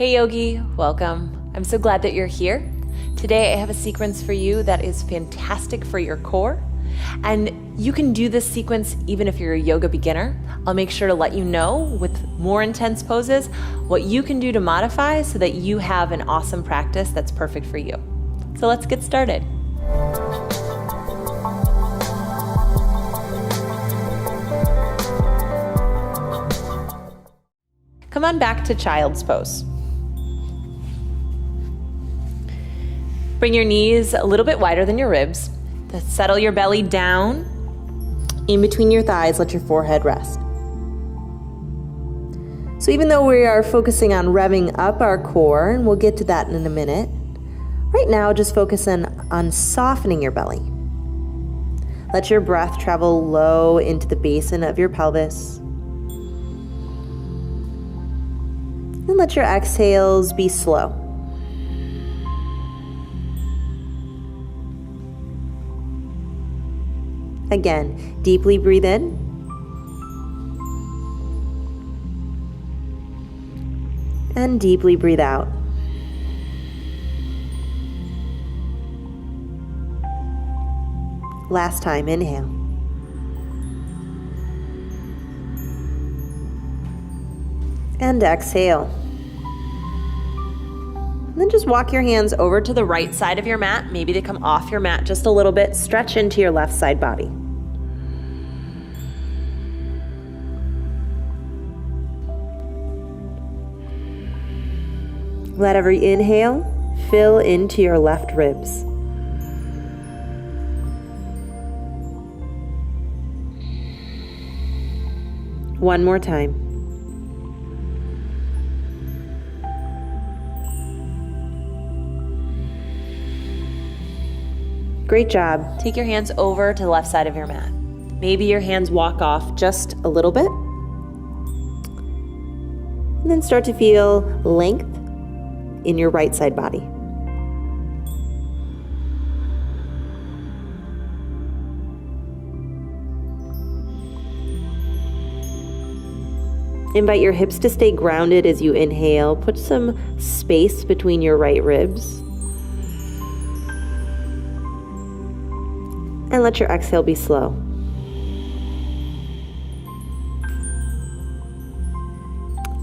Hey Yogi, welcome. I'm so glad that you're here. Today I have a sequence for you that is fantastic for your core. And you can do this sequence even if you're a yoga beginner. I'll make sure to let you know with more intense poses what you can do to modify so that you have an awesome practice that's perfect for you. So let's get started. Come on back to child's pose. Bring your knees a little bit wider than your ribs. Settle your belly down. In between your thighs, let your forehead rest. So even though we are focusing on revving up our core, and we'll get to that in a minute, right now just focus on softening your belly. Let your breath travel low into the basin of your pelvis. And let your exhales be slow. Again, deeply breathe in. And deeply breathe out. Last time, inhale. And exhale. And then just walk your hands over to the right side of your mat. Maybe they come off your mat just a little bit. Stretch into your left side body. Let every inhale fill into your left ribs. One more time. Great job. Take your hands over to the left side of your mat. Maybe your hands walk off just a little bit. And then start to feel length in your right side body. Invite your hips to stay grounded as you inhale. Put some space between your right ribs. And let your exhale be slow.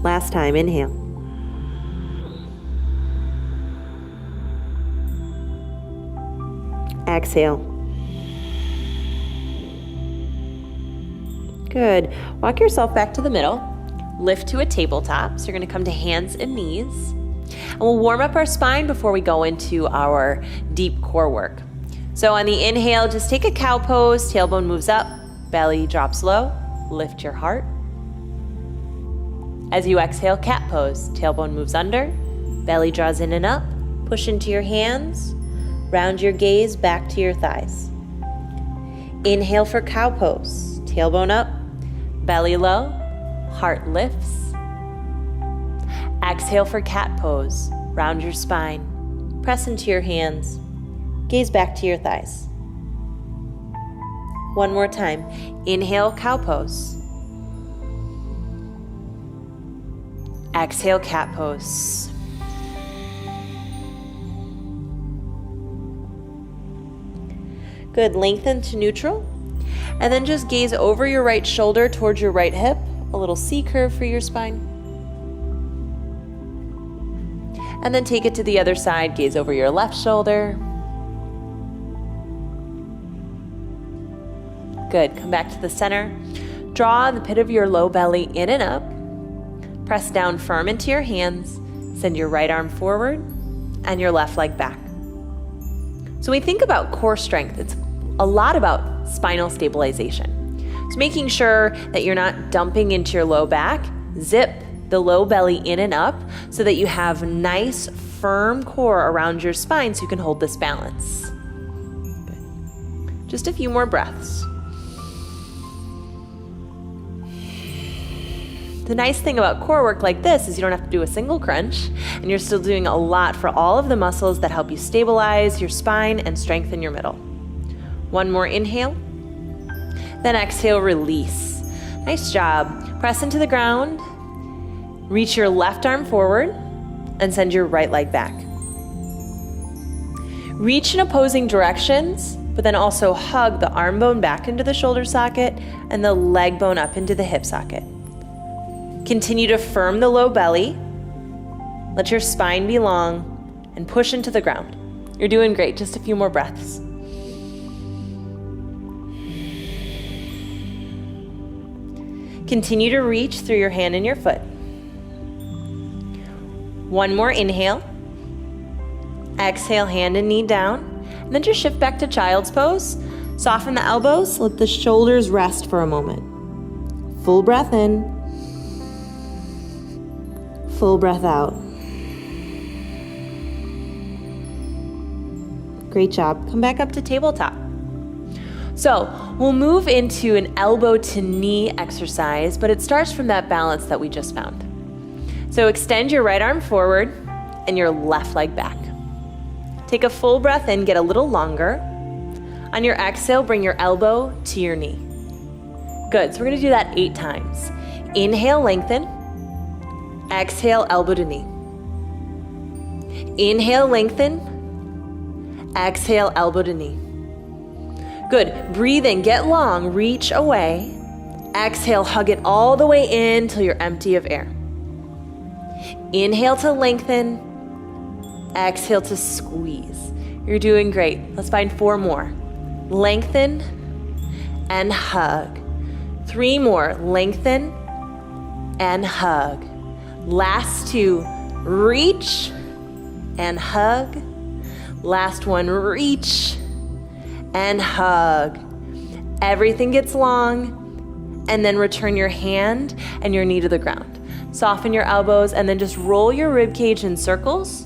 Last time, inhale. Exhale. Good. Walk yourself back to the middle. Lift to a tabletop. So you're going to come to hands and knees. And we'll warm up our spine before we go into our deep core work. So on the inhale, just take a cow pose. Tailbone moves up. Belly drops low. Lift your heart. As you exhale, cat pose. Tailbone moves under. Belly draws in and up. Push into your hands. Round your gaze back to your thighs. Inhale for cow pose. Tailbone up, belly low, heart lifts. Exhale for cat pose. Round your spine. Press into your hands. Gaze back to your thighs. One more time. Inhale, cow pose. Exhale, cat pose. Good, lengthen to neutral. And then just gaze over your right shoulder towards your right hip. A little C curve for your spine. And then take it to the other side. Gaze over your left shoulder. Good, come back to the center. Draw the pit of your low belly in and up. Press down firm into your hands. Send your right arm forward and your left leg back. So when we think about core strength, it's a lot about spinal stabilization. So making sure that you're not dumping into your low back, zip the low belly in and up so that you have nice, firm core around your spine so you can hold this balance. Good. Just a few more breaths. The nice thing about core work like this is you don't have to do a single crunch, and you're still doing a lot for all of the muscles that help you stabilize your spine and strengthen your middle. One more inhale, then exhale, release. Nice job. Press into the ground, reach your left arm forward, and send your right leg back. Reach in opposing directions, but then also hug the arm bone back into the shoulder socket and the leg bone up into the hip socket. Continue to firm the low belly. Let your spine be long and push into the ground. You're doing great. Just a few more breaths. Continue to reach through your hand and your foot. One more inhale. Exhale, hand and knee down. And then just shift back to child's pose. Soften the elbows. Let the shoulders rest for a moment. Full breath in. Full breath out. Great job. Come back up to tabletop. So we'll move into an elbow to knee exercise, but it starts from that balance that we just found. So extend your right arm forward and your left leg back. Take a full breath in, get a little longer. On your exhale, bring your elbow to your knee. Good, so we're gonna do that 8 times. Inhale, lengthen. Exhale, elbow to knee. Inhale, lengthen. Exhale, elbow to knee. Good, breathe in, get long, reach away. Exhale, hug it all the way in till you're empty of air. Inhale to lengthen. Exhale to squeeze. You're doing great. Let's find 4 more. Lengthen and hug. 3 more. Lengthen and hug. Last 2. Reach and hug. Last one. Reach and hug. Everything gets long, and then return your hand and your knee to the ground. Soften your elbows and then just roll your rib cage in circles,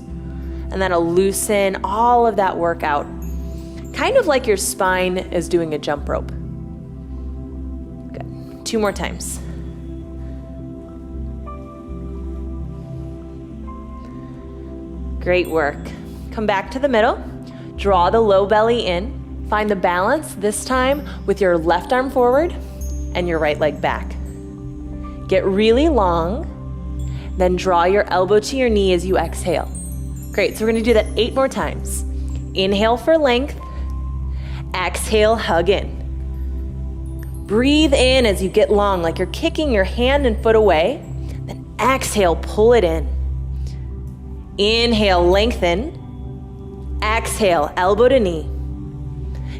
and that'll loosen all of that work out. Kind of like your spine is doing a jump rope. Good. 2 more times. Great work. Come back to the middle. Draw the low belly in. Find the balance, this time with your left arm forward and your right leg back. Get really long, then draw your elbow to your knee as you exhale. Great, so we're gonna do that 8 more times. Inhale for length, exhale, hug in. Breathe in as you get long, like you're kicking your hand and foot away, then exhale, pull it in. Inhale, lengthen, exhale, elbow to knee.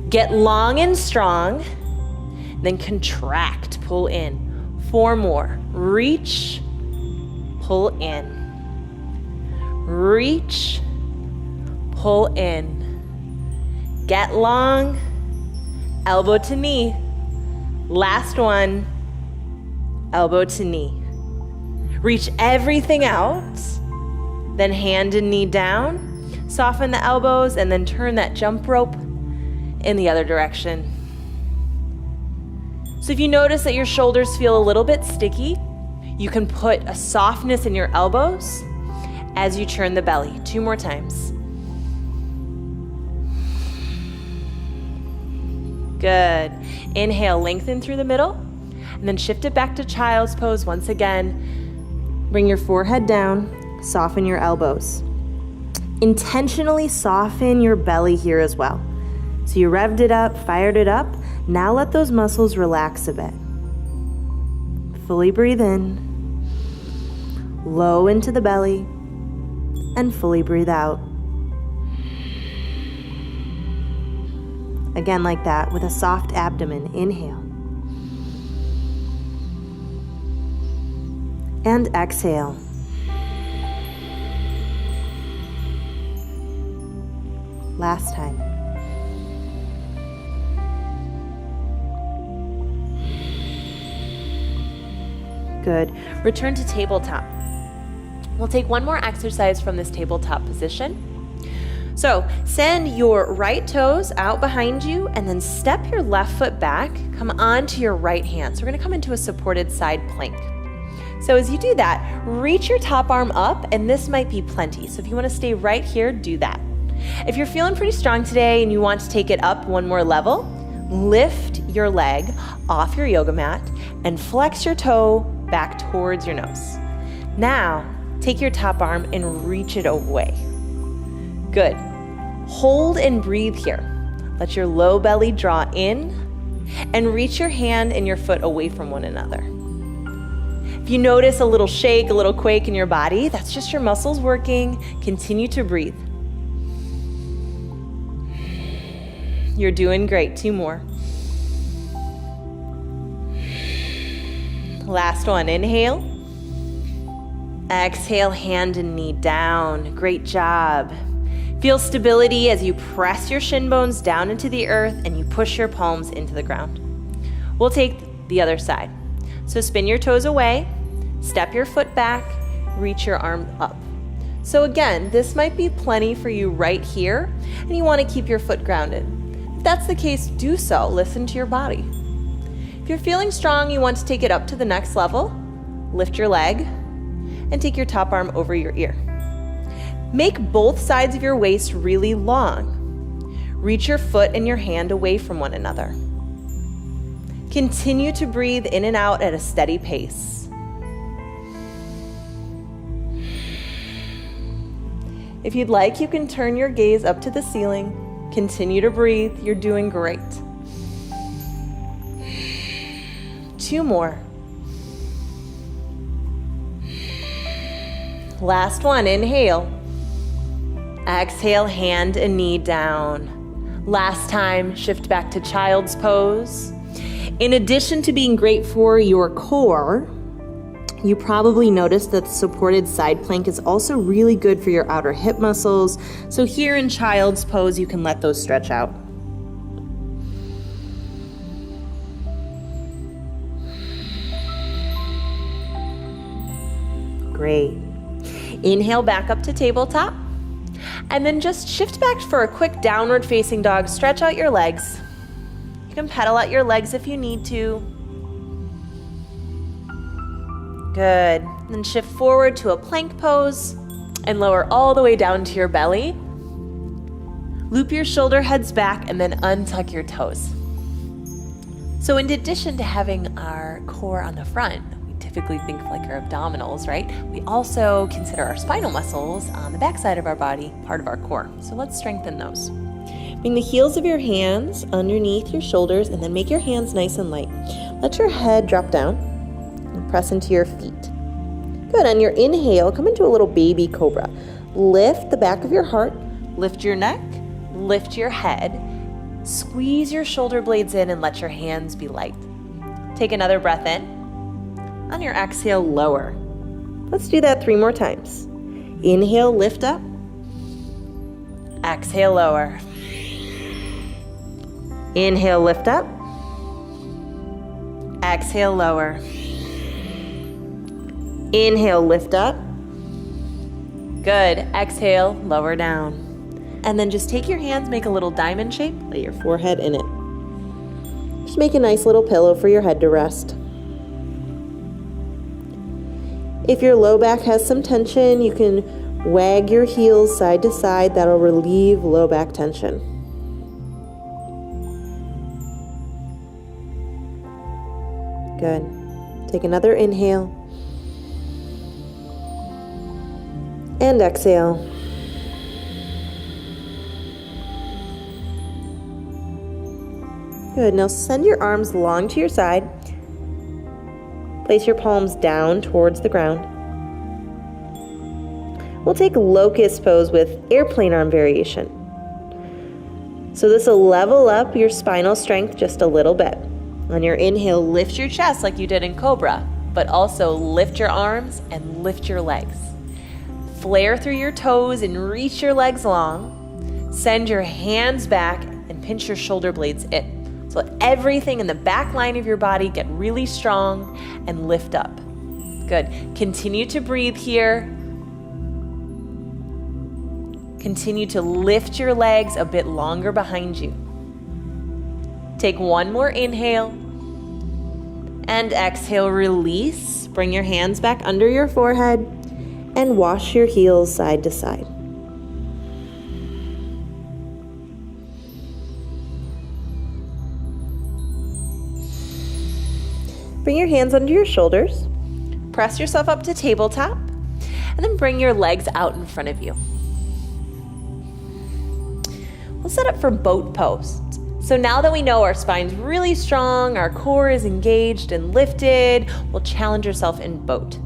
Get long and strong, then contract, pull in. 4 more. Reach, pull in. Reach, pull in. Get long, elbow to knee. Last one, elbow to knee. Reach everything out, then hand and knee down. Soften the elbows and then turn that jump rope in the other direction. So if you notice that your shoulders feel a little bit sticky, you can put a softness in your elbows as you turn the belly. 2 more times. Good. Inhale, lengthen through the middle, and then shift it back to child's pose once again. Bring your forehead down, soften your elbows. Intentionally soften your belly here as well. So you revved it up, fired it up. Now let those muscles relax a bit. Fully breathe in, low into the belly, and fully breathe out. Again like that, with a soft abdomen. Inhale. And exhale. Last time. Good. Return to tabletop. We'll take 1 more exercise from this tabletop position. So send your right toes out behind you and then step your left foot back. Come onto your right hand. So we're going to come into a supported side plank. So as you do that, reach your top arm up, and this might be plenty. So if you want to stay right here, do that. If you're feeling pretty strong today and you want to take it up 1 more level, lift your leg off your yoga mat and flex your toe back towards your nose. Now, take your top arm and reach it away. Good. Hold and breathe here. Let your low belly draw in and reach your hand and your foot away from one another. If you notice a little shake, a little quake in your body, that's just your muscles working. Continue to breathe. You're doing great. 2 more. Last one. Inhale. Exhale, hand and knee down. Great job. Feel stability as you press your shin bones down into the earth and you push your palms into the ground. We'll take the other side. So spin your toes away, step your foot back, reach your arm up. So again, this might be plenty for you right here, and you want to keep your foot grounded. If that's the case, do so. Listen to your body. If you're feeling strong, you want to take it up to the next level. Lift your leg and take your top arm over your ear. Make both sides of your waist really long. Reach your foot and your hand away from one another. Continue to breathe in and out at a steady pace. If you'd like, you can turn your gaze up to the ceiling. Continue to breathe. You're doing great. 2 more. Last one. Inhale. Exhale, hand and knee down. Last time, shift back to child's pose. In addition to being great for your core, you probably noticed that the supported side plank is also really good for your outer hip muscles. So here in child's pose, you can let those stretch out. Great. Inhale back up to tabletop. And then just shift back for a quick downward facing dog. Stretch out your legs. You can pedal out your legs if you need to. Good. Then shift forward to a plank pose and lower all the way down to your belly. Loop your shoulder heads back and then untuck your toes. So in addition to having our core on the front, we typically think of like our abdominals, right? We also consider our spinal muscles on the back side of our body part of our core. So let's strengthen those. Bring the heels of your hands underneath your shoulders and then make your hands nice and light. Let your head drop down and press into your feet. Good. On your inhale, come into a little baby cobra. Lift the back of your heart, lift your neck, lift your head, squeeze your shoulder blades in and let your hands be light. Take another breath in. On your exhale, lower. Let's do that 3 more times. Inhale, lift up. Exhale, lower. Inhale, lift up. Exhale, lower. Inhale, lift up. Good. Exhale, lower down. And then just take your hands, make a little diamond shape, lay your forehead in it. Just make a nice little pillow for your head to rest. If your low back has some tension, you can wag your heels side to side. That'll relieve low back tension. Good. Take another inhale. And exhale. Good. Now send your arms long to your side. Place your palms down towards the ground. We'll take locust pose with airplane arm variation. So this will level up your spinal strength just a little bit. On your inhale, lift your chest like you did in Cobra, but also lift your arms and lift your legs. Flare through your toes and reach your legs long. Send your hands back and pinch your shoulder blades in. So let everything in the back line of your body get really strong and lift up. Good. Continue to breathe here. Continue to lift your legs a bit longer behind you. Take 1 more inhale. And exhale, release. Bring your hands back under your forehead and wash your heels side to side. Bring your hands under your shoulders. Press yourself up to tabletop. And then bring your legs out in front of you. We'll set up for boat pose. So now that we know our spine's really strong, our core is engaged and lifted, we'll challenge yourself in boat.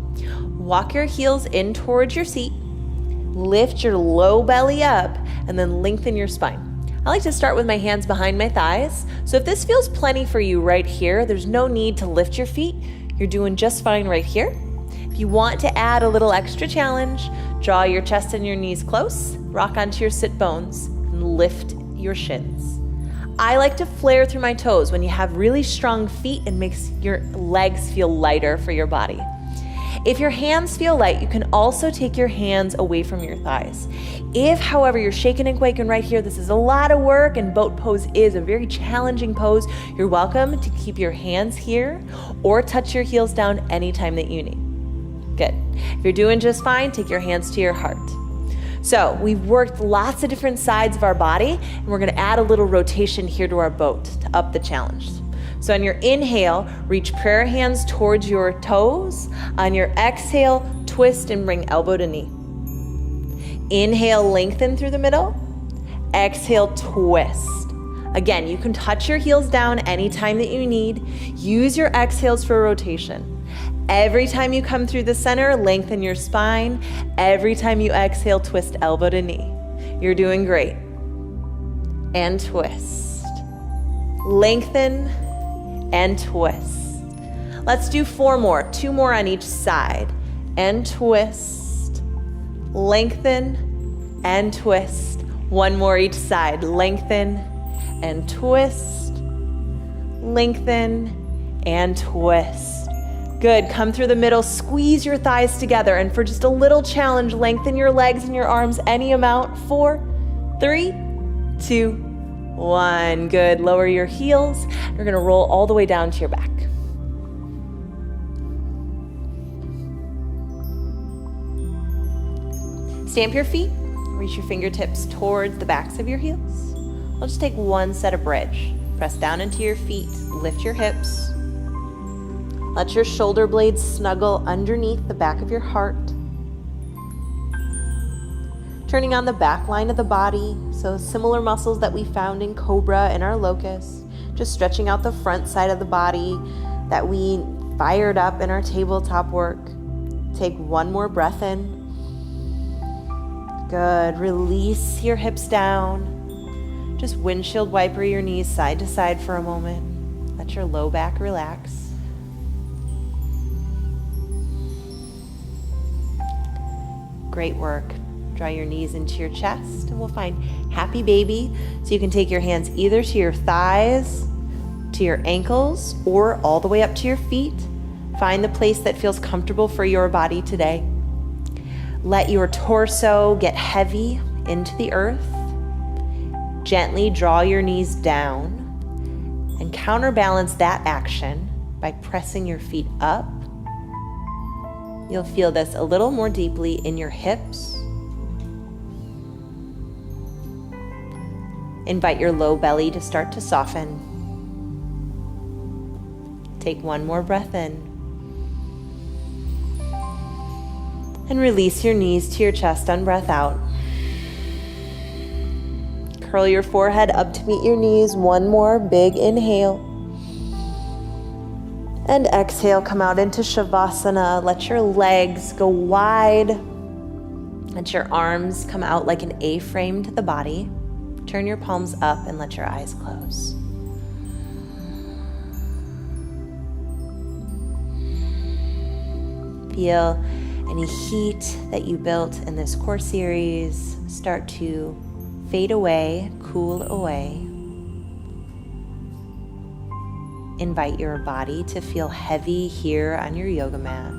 Walk your heels in towards your seat, lift your low belly up, and then lengthen your spine. I like to start with my hands behind my thighs. So if this feels plenty for you right here, there's no need to lift your feet. You're doing just fine right here. If you want to add a little extra challenge, draw your chest and your knees close, rock onto your sit bones, and lift your shins. I like to flare through my toes when you have really strong feet and makes your legs feel lighter for your body. If your hands feel light, you can also take your hands away from your thighs. If, however, you're shaking and quaking right here, this is a lot of work and boat pose is a very challenging pose, you're welcome to keep your hands here or touch your heels down anytime that you need. Good. If you're doing just fine, take your hands to your heart. So we've worked lots of different sides of our body, and we're gonna add a little rotation here to our boat to up the challenge. So on your inhale, reach prayer hands towards your toes. On your exhale, twist and bring elbow to knee. Inhale, lengthen through the middle. Exhale, twist. Again, you can touch your heels down anytime that you need. Use your exhales for rotation. Every time you come through the center, lengthen your spine. Every time you exhale, twist elbow to knee. You're doing great. And twist. Lengthen and twist. Let's do 4 more, 2 more on each side. And twist, lengthen and twist. 1 more each side, lengthen and twist, lengthen and twist. Good, come through the middle, squeeze your thighs together, and for just a little challenge, lengthen your legs and your arms any amount. 4, 3, 2, 1. Good, lower your heels. You're gonna roll all the way down to your back. Stamp your feet, reach your fingertips towards the backs of your heels. We'll just take 1 set of bridge. Press down into your feet, lift your hips. Let your shoulder blades snuggle underneath the back of your heart. Turning on the back line of the body, so similar muscles that we found in Cobra and our locust, just stretching out the front side of the body that we fired up in our tabletop work. Take 1 more breath in. Good, release your hips down. Just windshield wiper your knees side to side for a moment. Let your low back relax. Great work. Draw your knees into your chest, and we'll find happy baby. So you can take your hands either to your thighs, to your ankles, or all the way up to your feet. Find the place that feels comfortable for your body today. Let your torso get heavy into the earth. Gently draw your knees down and counterbalance that action by pressing your feet up. You'll feel this a little more deeply in your hips. Invite your low belly to start to soften. Take 1 more breath in. And release your knees to your chest on breath out. Curl your forehead up to meet your knees. 1 more big inhale. And exhale, come out into Shavasana. Let your legs go wide. Let your arms come out like an A-frame to the body. Turn your palms up and let your eyes close. Feel any heat that you built in this core series start to fade away, cool away. Invite your body to feel heavy here on your yoga mat.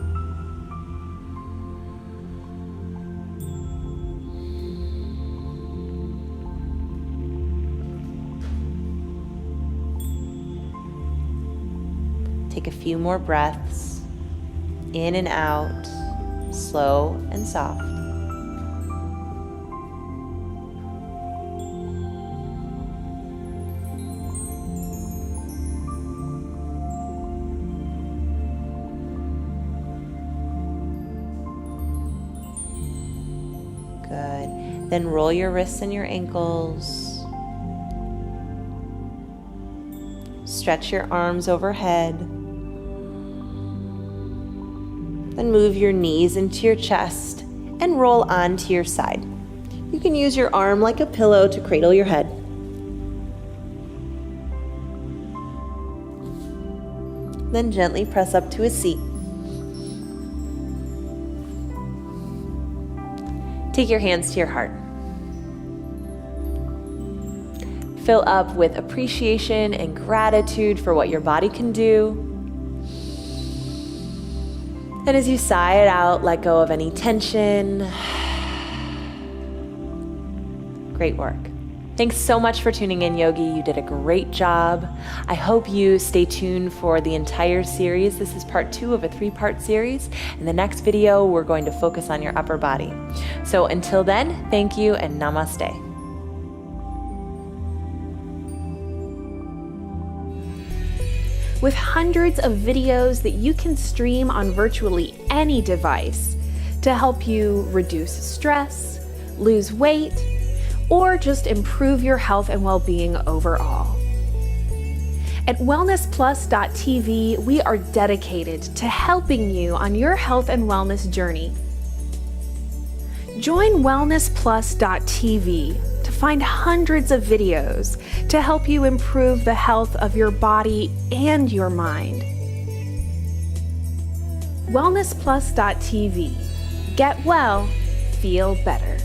Take a few more breaths in and out, slow and soft. Then roll your wrists and your ankles. Stretch your arms overhead. Then move your knees into your chest and roll onto your side. You can use your arm like a pillow to cradle your head. Then gently press up to a seat. Take your hands to your heart. Fill up with appreciation and gratitude for what your body can do. And as you sigh it out, let go of any tension. Great work. Thanks so much for tuning in, Yogi. You did a great job. I hope you stay tuned for the entire series. This is part 2 of a 3-part series. In the next video, we're going to focus on your upper body. So until then, thank you and namaste. With hundreds of videos that you can stream on virtually any device to help you reduce stress, lose weight, or just improve your health and well-being overall. At wellnessplus.tv, we are dedicated to helping you on your health and wellness journey. Join wellnessplus.tv to find hundreds of videos to help you improve the health of your body and your mind. Wellnessplus.tv. Get well, feel better.